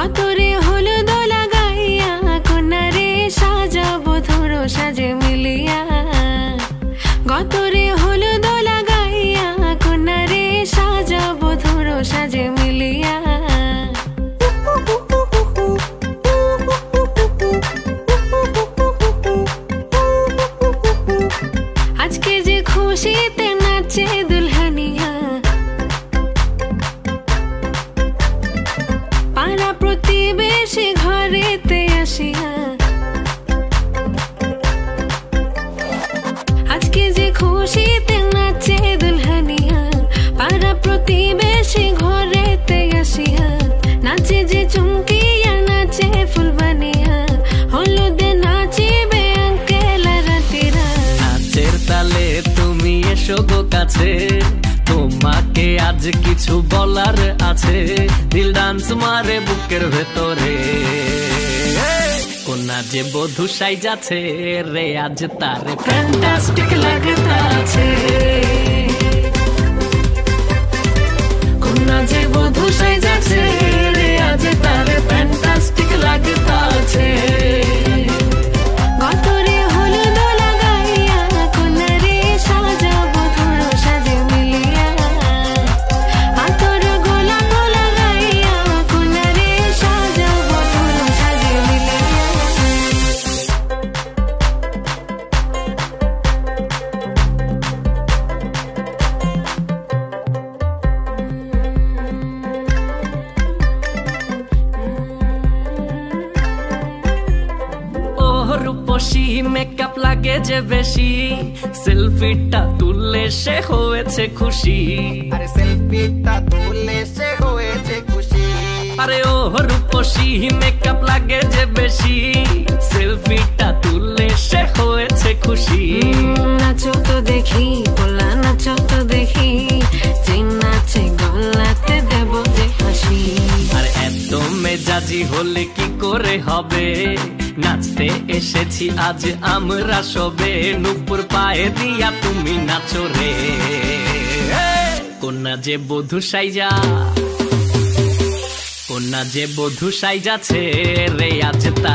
গতরে হলুদ লাগাইয়া কন্যারে সাজাবো ধরো সাজে মিলিয়া গতরে হলুদ লাগাইয়া কন্যারে সাজাবো ধরো সাজে মিলিয়া আজকে যে খুশিতে নাচে দুলহানিয়া পাড়া প্রতিবেশী ঘরেতে আসিয়া আজকে যে খুশিতে নাচে দুলহানিয়া পাড়া প্রতিবেশী ঘরেতে আসিয়া নাচে যে চুমকিয়া নাচে ফুলবানিয়া হলুদে নাচিবে আঙ্কেল রাতিরা নাচের তালে তুমি এসো গো কাছে তোমাকে আজ কিছু বলার আছে দিল ডান্স মারে বুকের ভেতরে কোনা যে বধূ সাইজাছে রে আজ তারে ফ্যান্টাস্টিক লাগতাছে কোনা যে বধূ সাইজাছে রে আজ তারে ফ্যান্টাস্টিক লাগতাছে গতরে হলুদ লাগাইয়া কন্যারে সাজাবো ধরো সাজে মিলিয়া আতর গোলাপ লাগাইয়া কন্যারে সাজাবো ধরো সাজে মিলিয়া রূপসী মেকআপ লাগে যে বেশি সেলফিটা তুললে সে হয়েছে খুশি আরে সেলফিটা তুললে সে হয়েছে খুশি আরে ও রূপসী মেকআপ লাগে যে বেশি সেলফিটা তুললে সে হয়েছে খুশি নাচো তো দেখি বলা নাচো তো দেখি যে নাচে গলাতে দেব যে হাসি আর এত মেজাজি হলে কি করে হবে নাচতে এসেছি আজ আমরা সবে নুপুর পায়ে দিয়া তুমি নাচো রে কোনা যে বধূ সাইজা কোনা যে বধূ সাইজাছে রে আজ তার